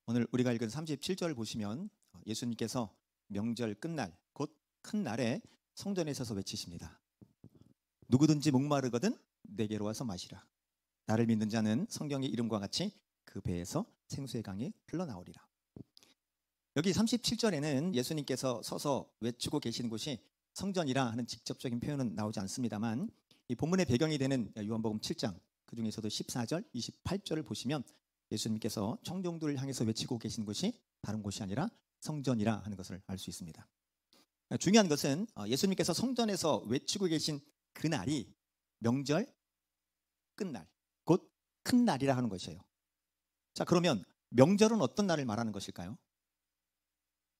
오늘 우리가 읽은 37절을 보시면 예수님께서 명절 끝날 곧 큰 날에 성전에 서서 외치십니다. 누구든지 목마르거든 내게로 와서 마시라. 나를 믿는 자는 성경의 이름과 같이 그 배에서 생수의 강이 흘러나오리라. 여기 37절에는 예수님께서 서서 외치고 계시는 곳이 성전이라 하는 직접적인 표현은 나오지 않습니다만 이 본문의 배경이 되는 요한복음 7장 그 중에서도 14절, 28절을 보시면 예수님께서 청중들을 향해서 외치고 계신 곳이 다른 곳이 아니라 성전이라 하는 것을 알 수 있습니다. 중요한 것은 예수님께서 성전에서 외치고 계신 그날이 명절 끝날, 곧 큰 날이라 하는 것이에요. 자, 그러면 명절은 어떤 날을 말하는 것일까요?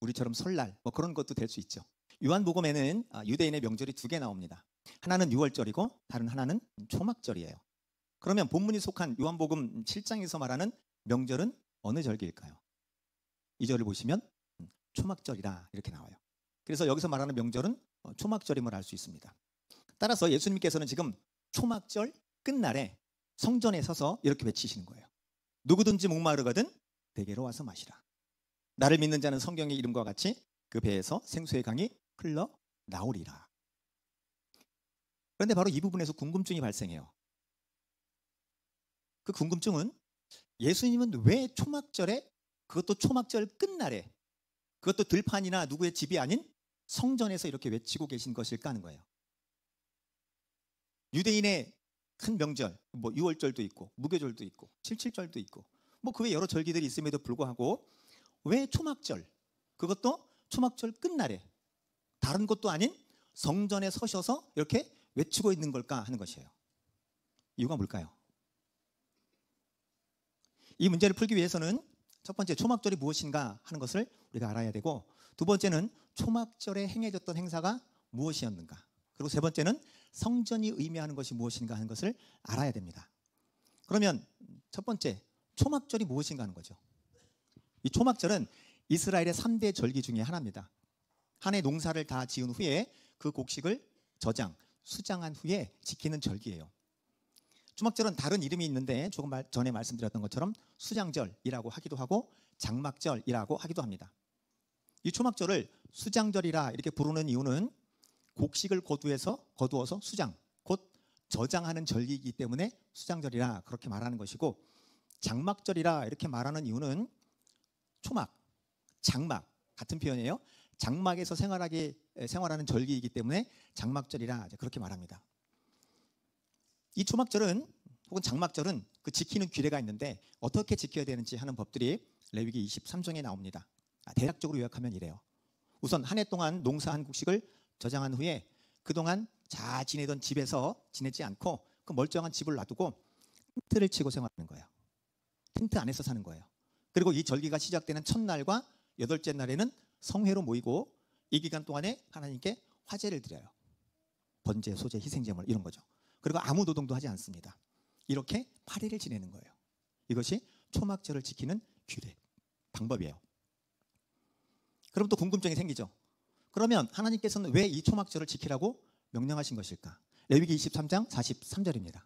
우리처럼 설날 뭐 그런 것도 될 수 있죠. 요한복음에는 유대인의 명절이 두 개 나옵니다. 하나는 유월절이고 다른 하나는 초막절이에요. 그러면 본문이 속한 요한복음 7장에서 말하는 명절은 어느 절기일까요? 이 절을 보시면 초막절이라 이렇게 나와요. 그래서 여기서 말하는 명절은 초막절임을 알 수 있습니다. 따라서 예수님께서는 지금 초막절 끝날에 성전에 서서 이렇게 외치시는 거예요. 누구든지 목마르거든 내게로 와서 마시라. 나를 믿는 자는 성경의 이름과 같이 그 배에서 생수의 강이 흘러나오리라. 그런데 바로 이 부분에서 궁금증이 발생해요. 그 궁금증은 예수님은 왜 초막절에, 그것도 초막절 끝날에, 그것도 들판이나 누구의 집이 아닌 성전에서 이렇게 외치고 계신 것일까 하는 거예요. 유대인의 큰 명절, 뭐 유월절도 있고 무교절도 있고 77절도 있고 뭐 그 외 여러 절기들이 있음에도 불구하고 왜 초막절, 그것도 초막절 끝날에 다른 곳도 아닌 성전에 서셔서 이렇게 외치고 있는 걸까 하는 것이에요. 이유가 뭘까요? 이 문제를 풀기 위해서는 첫 번째 초막절이 무엇인가 하는 것을 우리가 알아야 되고, 두 번째는 초막절에 행해졌던 행사가 무엇이었는가, 그리고 세 번째는 성전이 의미하는 것이 무엇인가 하는 것을 알아야 됩니다. 그러면 첫 번째 초막절이 무엇인가 하는 거죠. 이 초막절은 이스라엘의 3대 절기 중에 하나입니다. 한 해 농사를 다 지은 후에 그 곡식을 저장, 수장한 후에 지키는 절기예요. 초막절은 다른 이름이 있는데 조금 전에 말씀드렸던 것처럼 수장절이라고 하기도 하고 장막절이라고 하기도 합니다. 이 초막절을 수장절이라 이렇게 부르는 이유는 곡식을 거두어서 수장, 곧 저장하는 절기이기 때문에 수장절이라 그렇게 말하는 것이고, 장막절이라 이렇게 말하는 이유는 초막, 장막 같은 표현이에요. 장막에서 생활하는 절기이기 때문에 장막절이라 그렇게 말합니다. 이 초막절은 혹은 장막절은 그 지키는 규례가 있는데 어떻게 지켜야 되는지 하는 법들이 레위기 23장에 나옵니다. 대략적으로 요약하면 이래요. 우선 한 해 동안 농사한 곡식을 저장한 후에 그동안 잘 지내던 집에서 지내지 않고 그 멀쩡한 집을 놔두고 텐트를 치고 생활하는 거예요. 텐트 안에서 사는 거예요. 그리고 이 절기가 시작되는 첫날과 여덟째 날에는 성회로 모이고 이 기간 동안에 하나님께 화제를 드려요. 번제, 소제, 희생제물 이런 거죠. 그리고 아무 노동도 하지 않습니다. 이렇게 8일을 지내는 거예요. 이것이 초막절을 지키는 규례, 방법이에요. 그럼 또 궁금증이 생기죠. 그러면 하나님께서는 왜 이 초막절을 지키라고 명령하신 것일까? 레위기 23장 43절입니다.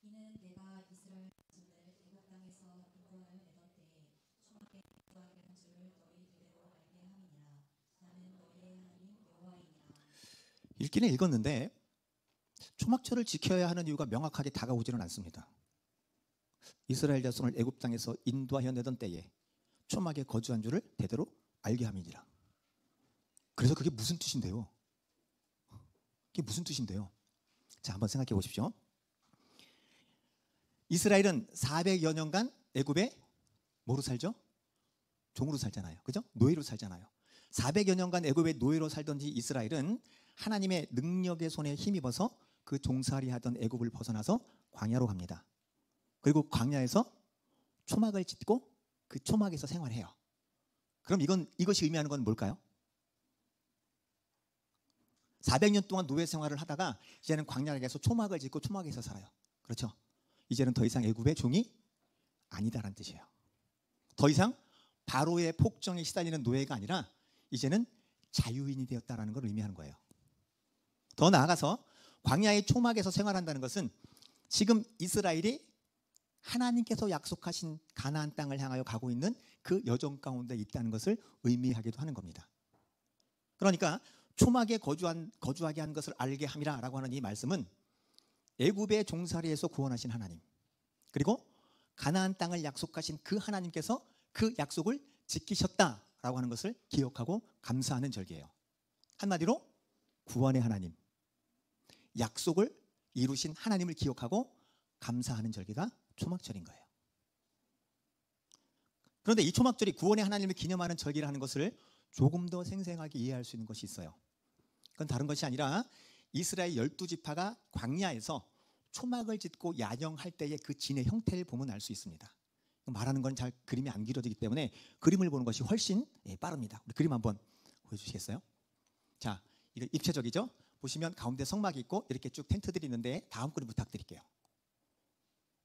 이는 내가 이스라엘 자손을 애굽 땅에서 인도하여 내던 때에 초막에 인도하게 한 줄을 너희들에게로 알게 함이니라. 나는 너희의 하나님 여호와이니라. 읽기는 읽었는데 초막절을 지켜야 하는 이유가 명확하게 다가오지는 않습니다. 이스라엘 자손을 애굽 땅에서 인도하여 내던 때에 초막에 거주한 줄을 대대로 알게 함이니라. 그래서 그게 무슨 뜻인데요? 그게 무슨 뜻인데요? 자, 한번 생각해 보십시오. 이스라엘은 400여 년간 애굽에 뭐로 살죠? 종으로 살잖아요. 그죠? 노예로 살잖아요. 400여 년간 애굽의 노예로 살던 이 이스라엘은 하나님의 능력의 손에 힘입어서 그 종살이 하던 애굽을 벗어나서 광야로 갑니다. 그리고 광야에서 초막을 짓고 그 초막에서 생활해요. 그럼 이것이 의미하는 건 뭘까요? 400년 동안 노예 생활을 하다가 이제는 광야에서 초막을 짓고 초막에서 살아요. 그렇죠? 이제는 더 이상 애굽의 종이 아니다라는 뜻이에요. 더 이상 바로의 폭정에 시달리는 노예가 아니라 이제는 자유인이 되었다라는 걸 의미하는 거예요. 더 나아가서 광야의 초막에서 생활한다는 것은 지금 이스라엘이 하나님께서 약속하신 가나안 땅을 향하여 가고 있는 그 여정 가운데 있다는 것을 의미하기도 하는 겁니다. 그러니까 초막에 거주하게 한 것을 알게 함이라라고 하는 이 말씀은 애굽의 종살이에서 구원하신 하나님, 그리고 가나안 땅을 약속하신 그 하나님께서 그 약속을 지키셨다라고 하는 것을 기억하고 감사하는 절기예요. 한마디로 구원의 하나님, 약속을 이루신 하나님을 기억하고 감사하는 절기가 초막절인 거예요. 그런데 이 초막절이 구원의 하나님을 기념하는 절기라는 것을 조금 더 생생하게 이해할 수 있는 것이 있어요. 그건 다른 것이 아니라 이스라엘 12지파가 광야에서 초막을 짓고 야영할 때의 그 진의 형태를 보면 알 수 있습니다. 말하는 건 잘 그림이 안 그려지기 때문에 그림을 보는 것이 훨씬 빠릅니다. 우리 그림 한번 보여주시겠어요? 자, 이거 입체적이죠? 보시면 가운데 성막이 있고 이렇게 쭉 텐트들이 있는데 다음 그림 부탁드릴게요.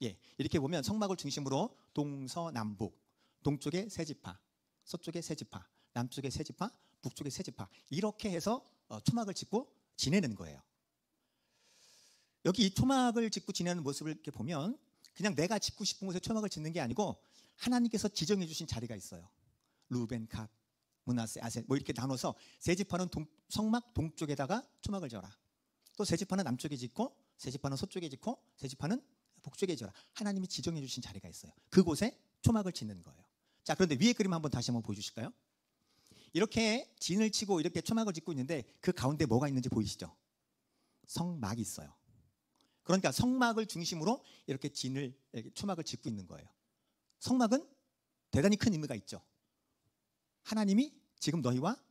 예, 이렇게 보면 성막을 중심으로 동서남북, 동쪽에 세 지파, 서쪽에 세 지파, 남쪽에 세 지파, 북쪽에 세 지파, 이렇게 해서 초막을 짓고 지내는 거예요. 여기 이 초막을 짓고 지내는 모습을 이렇게 보면 그냥 내가 짓고 싶은 곳에 초막을 짓는 게 아니고 하나님께서 지정해 주신 자리가 있어요. 루벤, 갓, 므낫세, 아셀 뭐 이렇게 나눠서 세 지파는 성막 동쪽에다가 초막을 지어라. 또 세 지파는 남쪽에 짓고, 세 지파는 서쪽에 짓고, 세 지파는 북쪽에 지어라. 하나님이 지정해 주신 자리가 있어요. 그곳에 초막을 짓는 거예요. 자, 그런데 위에 그림 한번 다시 한번 보여주실까요? 이렇게 진을 치고 이렇게 초막을 짓고 있는데 그 가운데 뭐가 있는지 보이시죠? 성막이 있어요. 그러니까 성막을 중심으로 이렇게 초막을 짓고 있는 거예요. 성막은 대단히 큰 의미가 있죠. 하나님이 지금 너희와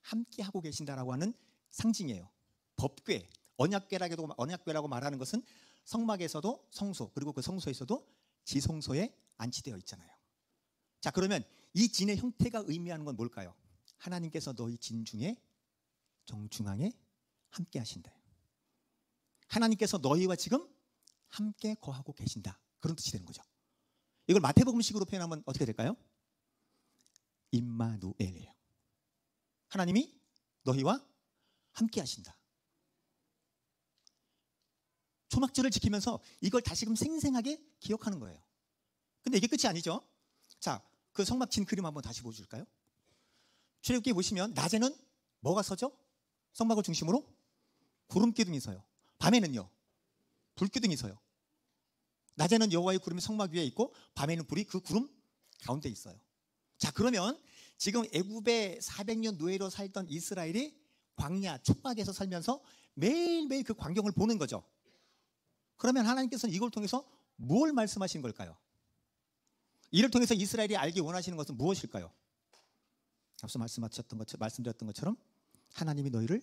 함께 하고 계신다라고 하는 상징이에요. 법궤, 언약궤라고 말하는 것은 성막에서도 성소, 그리고 그 성소에서도 지성소에 안치되어 있잖아요. 자, 그러면 이 진의 형태가 의미하는 건 뭘까요? 하나님께서 너희 진 중에 정중앙에 함께 하신다. 하나님께서 너희와 지금 함께 거하고 계신다. 그런 뜻이 되는 거죠. 이걸 마태복음식으로 표현하면 어떻게 될까요? 임마누엘이에요. 하나님이 너희와 함께 하신다. 초막절을 지키면서 이걸 다시금 생생하게 기억하는 거예요. 근데 이게 끝이 아니죠. 자, 그 성막 진 그림 한번 다시 보여줄까요? 출애굽기 보시면 낮에는 뭐가 서죠? 성막을 중심으로 구름 기둥이 서요. 밤에는요, 불 기둥이 서요. 낮에는 여호와의 구름이 성막 위에 있고 밤에는 불이 그 구름 가운데 있어요. 자, 그러면 지금 애굽의 400년 노예로 살던 이스라엘이 광야 초막에서 살면서 매일매일 그 광경을 보는 거죠. 그러면 하나님께서는 이걸 통해서 뭘 말씀하신 걸까요? 이를 통해서 이스라엘이 알기 원하시는 것은 무엇일까요? 앞서 말씀드렸던 것처럼 하나님이 너희를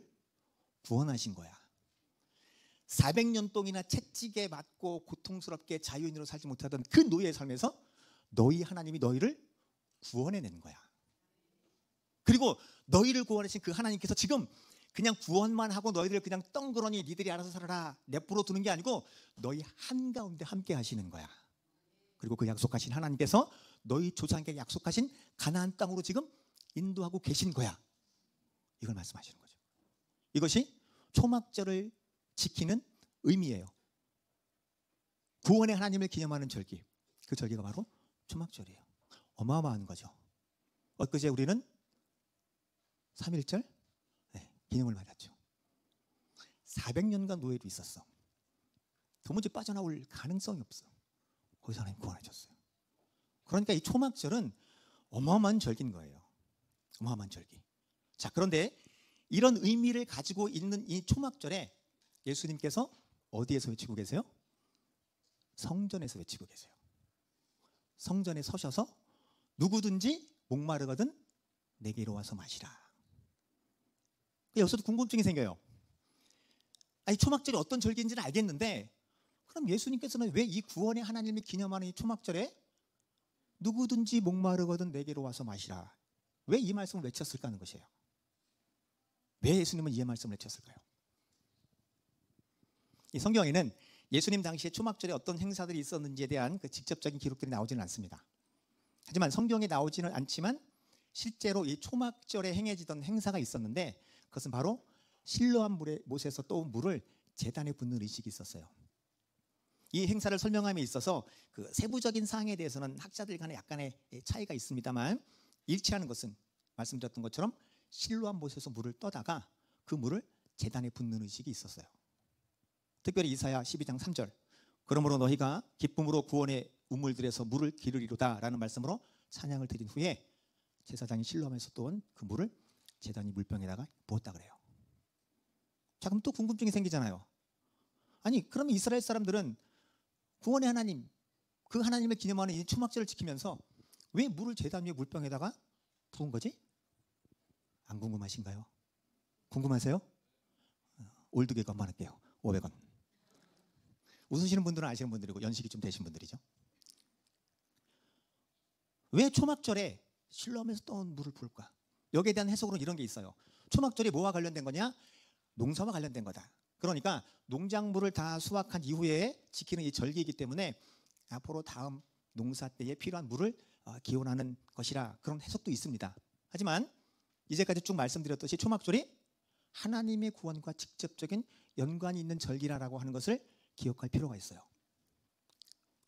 구원하신 거야. 400년 동이나 채찍에 맞고 고통스럽게 자유인으로 살지 못하던 그 노예의 삶에서 너희 하나님이 너희를 구원해낸 거야. 그리고 너희를 구원하신 그 하나님께서 지금 그냥 구원만 하고 너희들 그냥 덩그러니 니들이 알아서 살아라 내버려 두는 게 아니고 너희 한가운데 함께 하시는 거야. 그리고 그 약속하신 하나님께서 너희 조상에게 약속하신 가나안 땅으로 지금 인도하고 계신 거야. 이걸 말씀하시는 거죠. 이것이 초막절을 지키는 의미예요. 구원의 하나님을 기념하는 절기, 그 절기가 바로 초막절이에요. 어마어마한 거죠. 엊그제 우리는 3.1절 기념을 받았죠. 400년간 노예로 있었어. 도무지 빠져나올 가능성이 없어. 거기서 하나님 구원해 줬어요. 그러니까 이 초막절은 어마어마한 절기인 거예요. 어마어마한 절기. 자, 그런데 이런 의미를 가지고 있는 이 초막절에 예수님께서 어디에서 외치고 계세요? 성전에서 외치고 계세요. 성전에 서셔서 누구든지 목마르거든 내게로 와서 마시라. 여기서도 궁금증이 생겨요. 아니, 초막절이 어떤 절기인지는 알겠는데 그럼 예수님께서는 왜 이 구원의 하나님을 기념하는 이 초막절에 누구든지 목마르거든 내게로 와서 마시라, 왜 이 말씀을 외쳤을까 하는 것이에요. 왜 예수님은 이 말씀을 외쳤을까요? 이 성경에는 예수님 당시에 초막절에 어떤 행사들이 있었는지에 대한 그 직접적인 기록들이 나오지는 않습니다. 하지만 성경에 나오지는 않지만 실제로 이 초막절에 행해지던 행사가 있었는데 그것은 바로 실로암 못에서 떠온 물을 제단에 붓는 의식이 있었어요. 이 행사를 설명함에 있어서 그 세부적인 사항에 대해서는 학자들 간에 약간의 차이가 있습니다만 일치하는 것은 말씀드렸던 것처럼 실로암 못에서 물을 떠다가 그 물을 제단에 붓는 의식이 있었어요. 특별히 이사야 12장 3절 그러므로 너희가 기쁨으로 구원의 우물들에서 물을 기르리로다 라는 말씀으로 찬양을 드린 후에 제사장이 실로암에서 떠온 그 물을 제단이 물병에다가 부었다 그래요. 자, 그럼 또 궁금증이 생기잖아요. 아니 그러면 이스라엘 사람들은 구원의 하나님, 그 하나님을 기념하는 이 초막절을 지키면서 왜 물을 제단 위에 물병에다가 부은 거지? 안 궁금하신가요? 궁금하세요? 올드게 건만할게요. 500원. 웃으시는 분들은 아시는 분들이고 연식이 좀 되신 분들이죠. 왜 초막절에 실로암에서 떠온 물을 부을까? 여기에 대한 해석으로는 이런 게 있어요. 초막절이 뭐와 관련된 거냐? 농사와 관련된 거다. 그러니까 농작물을 다 수확한 이후에 지키는 이 절기이기 때문에 앞으로 다음 농사 때에 필요한 물을 기원하는 것이라 그런 해석도 있습니다. 하지만 이제까지 쭉 말씀드렸듯이 초막절이 하나님의 구원과 직접적인 연관이 있는 절기라고 하는 것을 기억할 필요가 있어요.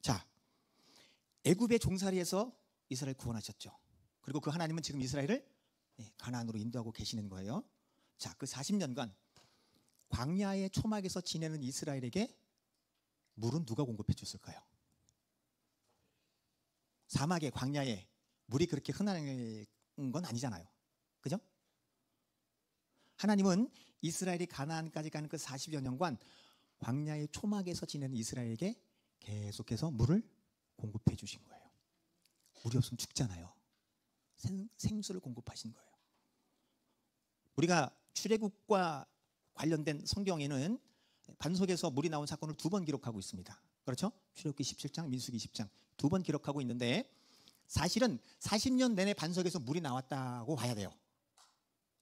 자, 애굽의 종살이에서 이스라엘 구원하셨죠. 그리고 그 하나님은 지금 이스라엘을 가나안으로 인도하고 계시는 거예요. 자, 그 40년간 광야의 초막에서 지내는 이스라엘에게 물은 누가 공급해 줬을까요? 사막에 광야에 물이 그렇게 흔한 건 아니잖아요. 그죠? 하나님은 이스라엘이 가나안까지 가는 그 40여 년간 광야의 초막에서 지내는 이스라엘에게 계속해서 물을 공급해 주신 거예요. 물이 없으면 죽잖아요. 생수를 공급하신 거예요. 우리가 출애굽과 관련된 성경에는 반석에서 물이 나온 사건을 2번 기록하고 있습니다. 그렇죠? 출애굽기 17장, 민수기 20장 2번 기록하고 있는데 사실은 40년 내내 반석에서 물이 나왔다고 봐야 돼요.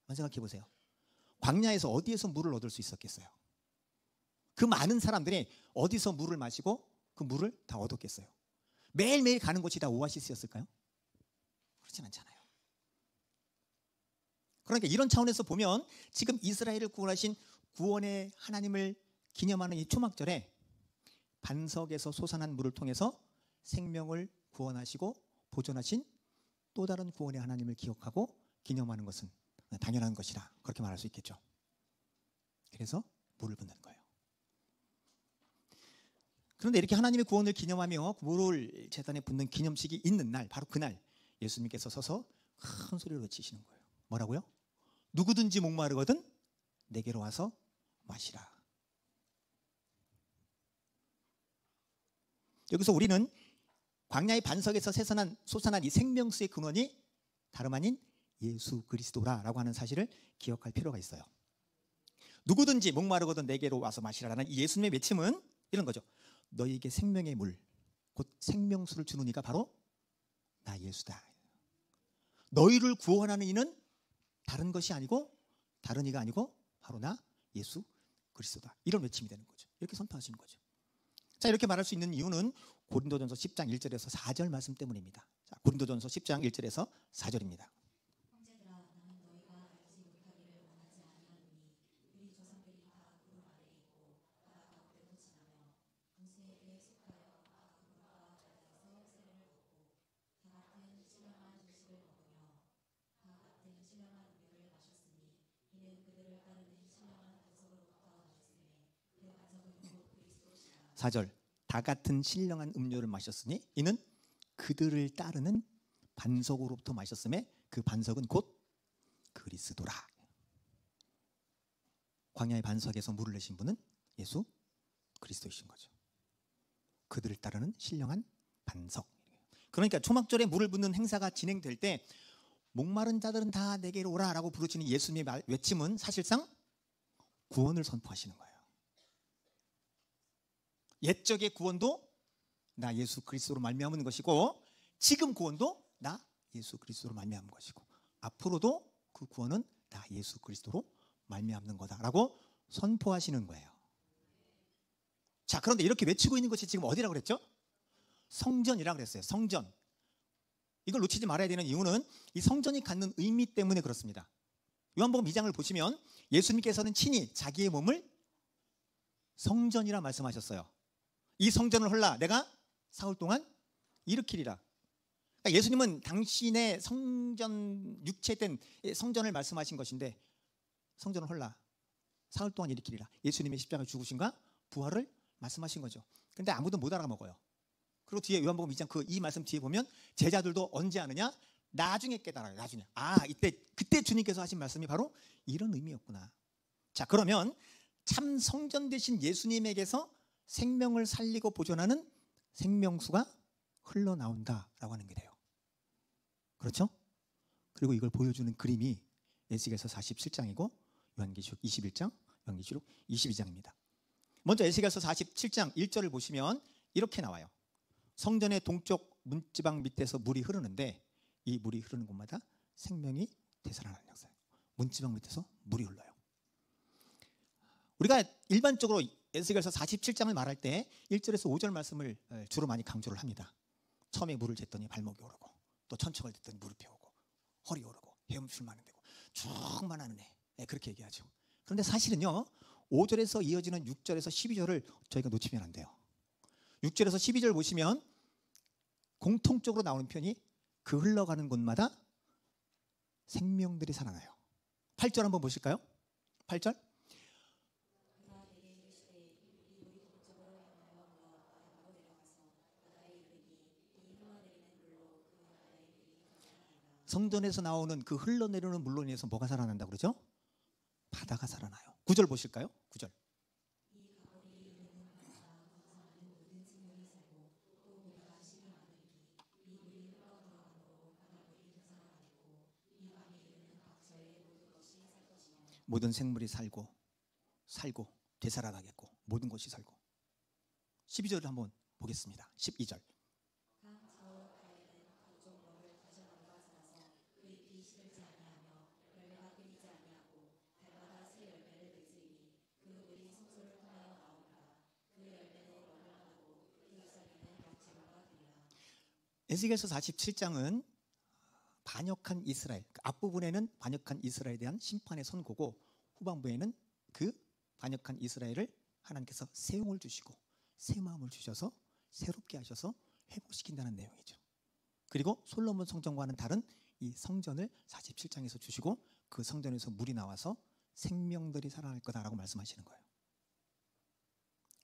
한번 생각해 보세요. 광야에서 어디에서 물을 얻을 수 있었겠어요? 그 많은 사람들이 어디서 물을 마시고 그 물을 다 얻었겠어요? 매일매일 가는 곳이 다 오아시스였을까요? 그렇진 않잖아요. 그러니까 이런 차원에서 보면 지금 이스라엘을 구원하신 구원의 하나님을 기념하는 이 초막절에 반석에서 솟아난 물을 통해서 생명을 구원하시고 보존하신 또 다른 구원의 하나님을 기억하고 기념하는 것은 당연한 것이라 그렇게 말할 수 있겠죠. 그래서 물을 붓는 거예요. 그런데 이렇게 하나님의 구원을 기념하며 물을 제단에 붓는 기념식이 있는 날, 바로 그날 예수님께서 서서 큰 소리로 외치시는 거예요. 뭐라고요? 누구든지 목마르거든 내게로 와서 마시라. 여기서 우리는 광야의 반석에서 솟아난 이 생명수의 근원이 다름 아닌 예수 그리스도라고 하는 사실을 기억할 필요가 있어요. 누구든지 목마르거든 내게로 와서 마시라라는 이 예수님의 외침은 이런 거죠. 너희에게 생명의 물, 곧 생명수를 주는 이가 바로 나 예수다. 너희를 구원하는 이는 다른 것이 아니고 다른 이가 아니고 바로 나 예수 그리스도다. 이런 외침이 되는 거죠. 이렇게 선포하시는 거죠. 자, 이렇게 말할 수 있는 이유는 고린도전서 10장 1절에서 4절 말씀 때문입니다. 자, 고린도전서 10장 1절에서 4절입니다. 형제들아 나는 너희가 알지 못하기를 원하지 아니하노니 우리 조상들이 다 구름 아래 있고 바다 가운데로 지나며 문세에게 속하여 아브라함과 바다에서 세례를 받고 다 같은 신령한 음식을 먹으며 다 같은 신령한 음료를 마셨으니 이는 그들을 따르는 신령한 반석으로부터 마셨으며 그 반석은 곧 그리스도시라. 4절 다 같은 신령한 음료를 마셨으니 이는 그들을 따르는 반석으로부터 마셨음에 그 반석은 곧 그리스도라. 광야의 반석에서 물을 내신 분은 예수 그리스도이신 거죠. 그들을 따르는 신령한 반석. 그러니까 초막절에 물을 붓는 행사가 진행될 때 목마른 자들은 다 내게로 오라라고 부르시는 예수님의 외침은 사실상 구원을 선포하시는 거예요. 옛적의 구원도 나 예수 그리스도로 말미암은 것이고 지금 구원도 나 예수 그리스도로 말미암은 것이고 앞으로도 그 구원은 나 예수 그리스도로 말미암는 거다라고 선포하시는 거예요. 자, 그런데 이렇게 외치고 있는 것이 지금 어디라고 그랬죠? 성전이라고 그랬어요. 성전. 이걸 놓치지 말아야 되는 이유는 이 성전이 갖는 의미 때문에 그렇습니다. 요한복음 2장을 보시면 예수님께서는 친히 자기의 몸을 성전이라 말씀하셨어요. 이 성전을 헐라 내가 사흘 동안 일으키리라. 그러니까 예수님은 당신의 성전, 육체된 성전을 말씀하신 것인데 성전을 헐라 사흘 동안 일으키리라. 예수님의 십자가 죽으심과 부활을 말씀하신 거죠. 그런데 아무도 못 알아먹어요. 그리고 뒤에 요한복음 2장 이 말씀 뒤에 보면 제자들도 언제 아느냐? 나중에 깨달아요. 나중에. 그때 주님께서 하신 말씀이 바로 이런 의미였구나. 자, 그러면 참 성전 되신 예수님에게서 생명을 살리고 보존하는 생명수가 흘러나온다라고 하는 게 돼요. 그렇죠? 그리고 이걸 보여주는 그림이 에스겔서 47장이고 요한계시록 21장, 요한계시록 22장입니다. 먼저 에스겔서 47장 1절을 보시면 이렇게 나와요. 성전의 동쪽 문지방 밑에서 물이 흐르는데 이 물이 흐르는 곳마다 생명이 되살아나는 역사예요. 문지방 밑에서 물이 흘러요. 우리가 일반적으로 에스겔서 47장을 말할 때 1절에서 5절 말씀을 주로 많이 강조를 합니다. 처음에 물을 쟀더니 발목이 오르고 또 천척을 댔더니 무릎이 오고 허리 오르고 헤엄칠만 되고 충만한 애, 그렇게 얘기하죠. 그런데 사실은요 5절에서 이어지는 6절에서 12절을 저희가 놓치면 안 돼요. 6절에서 12절 보시면 공통적으로 나오는 표현이 그 흘러가는 곳마다 생명들이 살아나요. 8절 한번 보실까요? 8절 성전에서 나오는 그 흘러내리는 물로 인해서 뭐가 살아난다 그러죠? 바다가 살아나요. 9절 보실까요? 9절 모든 생물이 살고 되살아나겠고 모든 것이 살고 12절을 한번 보겠습니다. 12절 에스겔서 47장은 반역한 이스라엘, 앞부분에는 반역한 이스라엘에 대한 심판의 선고고 후반부에는 그 반역한 이스라엘을 하나님께서 새 영을 주시고 새 마음을 주셔서 새롭게 하셔서 회복시킨다는 내용이죠. 그리고 솔로몬 성전과는 다른 이 성전을 47장에서 주시고 그 성전에서 물이 나와서 생명들이 살아날 거다라고 말씀하시는 거예요.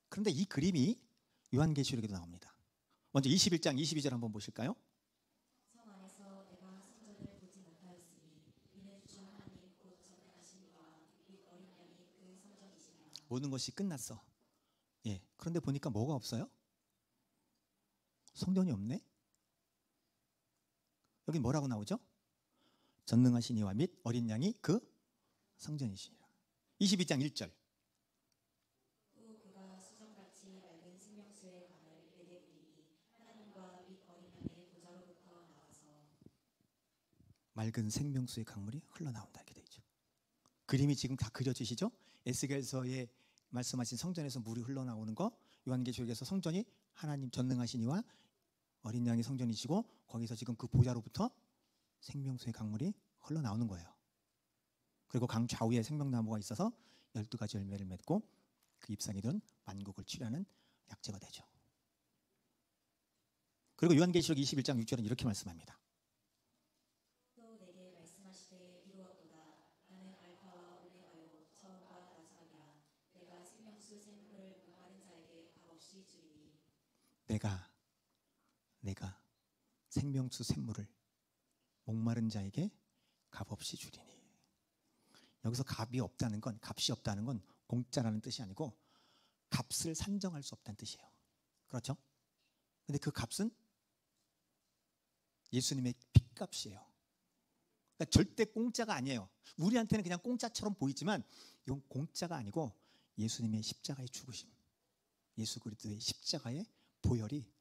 그런데 이 그림이 요한계시록에도 나옵니다. 먼저 21장 22절 한번 보실까요? 성 안에서 내가 성전을 보지 못하였으니 이는 주 하나님 곧 전능하신 이와 및 어린 양이 그 성전이시니라. 모든 것이 끝났어. 그런데 보니까 뭐가 없어요? 성전이 없네. 여기 뭐라고 나오죠? 전능하신 이와 및 어린 양이 그 성전이시니라. 22장 1절 또 그가 수정같이 맑은 생명수의 강을 내게 부리니 하나님과 및 어린 양의 보좌로부터 나와서 맑은 생명수의 강물이 흘러나온다 이렇게 되어 있죠. 그림이 지금 다 그려지시죠? 에스겔서에 말씀하신 성전에서 물이 흘러나오는 거, 요한계시록에서 성전이 하나님 전능하신 이와 어린 양의 성전이시고 거기서 지금 그 보좌로부터 생명수의 강물이 흘러나오는 거예요. 그리고 강 좌우에 생명나무가 있어서 12가지 열매를 맺고 그 잎사귀 든 만국을 치료하는 약재가 되죠. 그리고 요한계시록 21장 6절은 이렇게 말씀합니다. 또 내게 말씀하시되 이루었도다. 나는 알파와 오메가요 처음과 마지막이라. 내가 생명수 샘물을 목마른 자에게 값없이 주리니. 내가 생명수 샘물을 목마른 자에게 값없이 주리니. 여기서 값이 없다는 건, 값이 없다는 건 공짜라는 뜻이 아니고 값을 산정할 수 없다는 뜻이에요. 그렇죠? 근데 그 값은 예수님의 핏값이에요. 그러니까 절대 공짜가 아니에요. 우리한테는 그냥 공짜처럼 보이지만 이건 공짜가 아니고 예수님의 십자가의 죽으심, 예수 그리스도의 십자가의 보혈이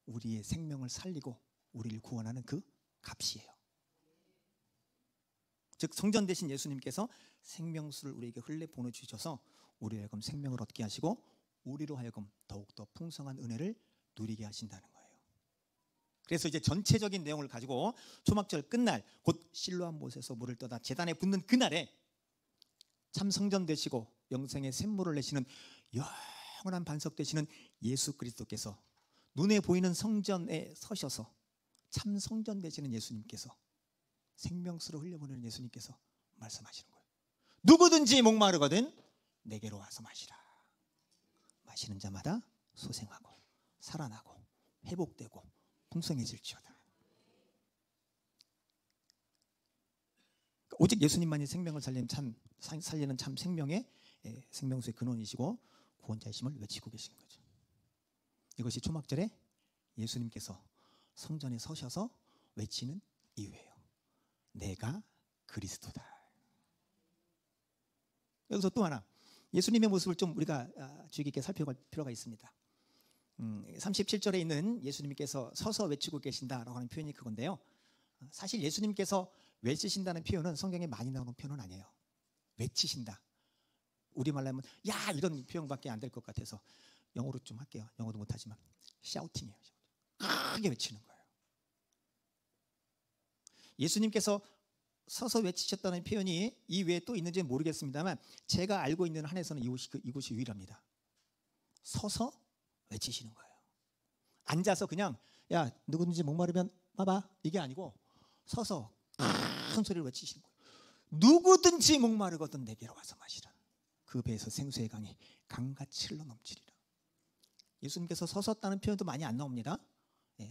우리의 생명을 살리고 우리를 구원하는 그 값이에요. 즉 성전 되신 예수님께서 생명수를 우리에게 흘려 보내주셔서 우리로 하여금 생명을 얻게 하시고 우리로 하여금 더욱더 풍성한 은혜를 누리게 하신다는 거예요. 그래서 이제 전체적인 내용을 가지고 초막절 끝날 곧 실로암 못에서 물을 떠다 제단에 붓는 그날에 참 성전 되시고 영생의 샘물을 내시는 영원한 반석 되시는 예수 그리스도께서 눈에 보이는 성전에 서셔서 참 성전 되시는 예수님께서 생명수로 흘려보내는 예수님께서 말씀하시는 거예요. 누구든지 목마르거든 내게로 와서 마시라. 마시는 자마다 소생하고 살아나고 회복되고 풍성해질지어다. 오직 예수님만이 생명을 살리는 참 생명의 생명수의 근원이시고 구원자이심을 외치고 계신 거죠. 이것이 초막절에 예수님께서 성전에 서셔서 외치는 이유예요. 내가 그리스도다. 여기서 또 하나 예수님의 모습을 좀 우리가 주의 깊게 살펴볼 필요가 있습니다. 37절에 있는 예수님께서 서서 외치고 계신다라고 하는 표현이 그건데요. 사실 예수님께서 외치신다는 표현은 성경에 많이 나오는 표현은 아니에요. 외치신다. 우리말로 하면 야 이런 표현밖에 안 될 것 같아서 영어로 좀 할게요. 영어도 못하지만 샤우팅이에요. 크게 외치는 거예요. 예수님께서 서서 외치셨다는 표현이 이 외에 또 있는지 모르겠습니다만 제가 알고 있는 한에서는 이곳이 유일합니다. 서서 외치시는 거예요. 앉아서 그냥 야 누구든지 목마르면 봐봐 이게 아니고 서서 큰 소리로 외치시는 거예요. 누구든지 목마르거든 내게로 와서 마시라. 그 배에서 생수의 강이 강같이 흘러 넘치리라. 예수님께서 서섰다는 표현도 많이 안 나옵니다.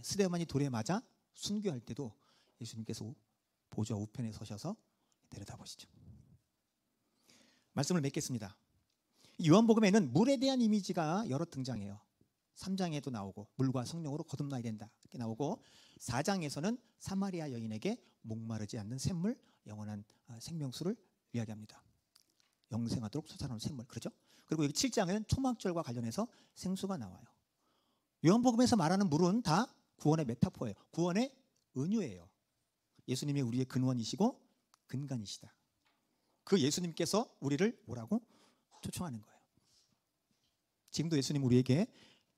스데반이 돌에 맞아 순교할 때도 예수님께서 보좌 우편에 서셔서 내려다보시죠. 말씀을 맺겠습니다. 요한복음에는 물에 대한 이미지가 여러 등장해요. 3장에도 나오고 물과 성령으로 거듭나야 된다 이렇게 나오고 4장에서는 사마리아 여인에게 목마르지 않는 샘물 영원한 생명수를 이야기합니다. 영생하도록 솟아나는 샘물 그렇죠? 그리고 여기 7장에는 초막절과 관련해서 생수가 나와요. 요한복음에서 말하는 물은 다 구원의 메타포예요. 구원의 은유예요. 예수님이 우리의 근원이시고 근간이시다. 그 예수님께서 우리를 뭐라고? 초청하는 거예요. 지금도 예수님 우리에게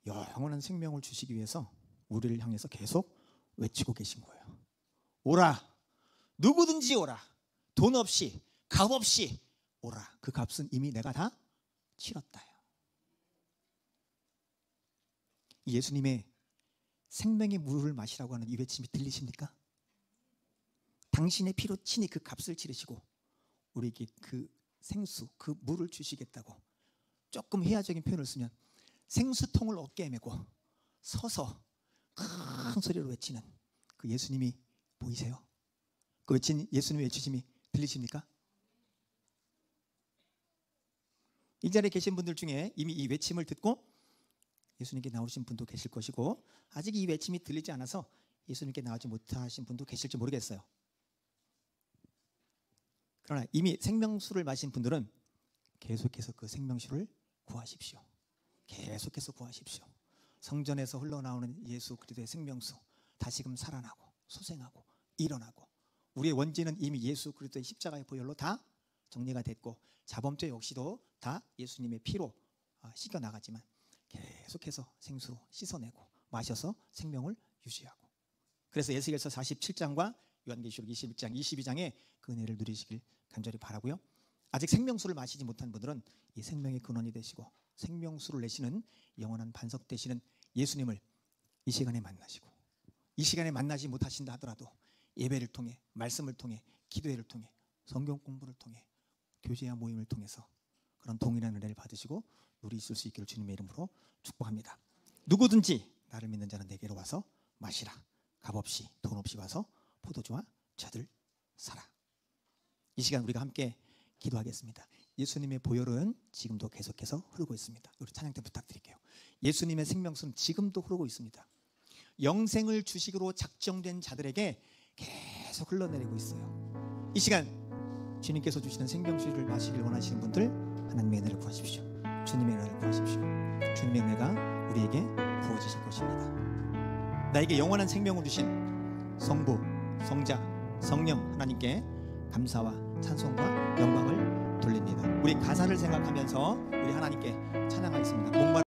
영원한 생명을 주시기 위해서 우리를 향해서 계속 외치고 계신 거예요. 오라. 누구든지 오라. 돈 없이 값 없이 오라. 그 값은 이미 내가 다 치렀다요. 예수님의 생명의 물을 마시라고 하는 이 외침이 들리십니까? 당신의 피로 친히 그 값을 치르시고 우리에게 그 생수, 그 물을 주시겠다고 조금 회화적인 표현을 쓰면 생수통을 어깨에 메고 서서 큰 소리로 외치는 그 예수님이 보이세요? 그 외친 예수님의 외치심이 들리십니까? 이 자리에 계신 분들 중에 이미 이 외침을 듣고 예수님께 나오신 분도 계실 것이고 아직 이 외침이 들리지 않아서 예수님께 나오지 못하신 분도 계실지 모르겠어요. 그러나 이미 생명수를 마신 분들은 계속해서 그 생명수를 구하십시오. 계속해서 구하십시오. 성전에서 흘러나오는 예수 그리스도의 생명수 다시금 살아나고 소생하고 일어나고 우리의 원죄는 이미 예수 그리스도의 십자가의 보혈로 다 정리가 됐고 자범죄 역시도 다 예수님의 피로 씻겨나가지만 계속해서 생수로 씻어내고 마셔서 생명을 유지하고 그래서 에스겔서 47장과 요한계시록 21장, 22장에 그 은혜를 누리시길 간절히 바라고요. 아직 생명수를 마시지 못한 분들은 이 생명의 근원이 되시고 생명수를 내시는 영원한 반석 되시는 예수님을 이 시간에 만나시고 이 시간에 만나지 못하신다 하더라도 예배를 통해 말씀을 통해 기도회를 통해 성경 공부를 통해 교제와 모임을 통해서 그런 동일한 은혜를 받으시고 누리실 수 있기를 주님의 이름으로 축복합니다. 누구든지 나를 믿는 자는 내게로 와서 마시라. 값없이 돈 없이 와서 포도주와 젖을 사라. 이 시간 우리가 함께 기도하겠습니다. 예수님의 보혈은 지금도 계속해서 흐르고 있습니다. 우리 찬양 때 부탁드릴게요. 예수님의 생명수는 지금도 흐르고 있습니다. 영생을 주식으로 작정된 자들에게 계속 흘러내리고 있어요. 이 시간 주님께서 주시는 생명수를 마시길 원하시는 분들 하나님의 은혜를 구하십시오. 주님의 은혜를 구하십시오. 주님의 은혜가 우리에게 부어지실 것입니다. 나에게 영원한 생명을 주신 성부, 성자, 성령 하나님께 감사와 찬송과 영광을 돌립니다. 우리 가사를 생각하면서 우리 하나님께 찬양하겠습니다.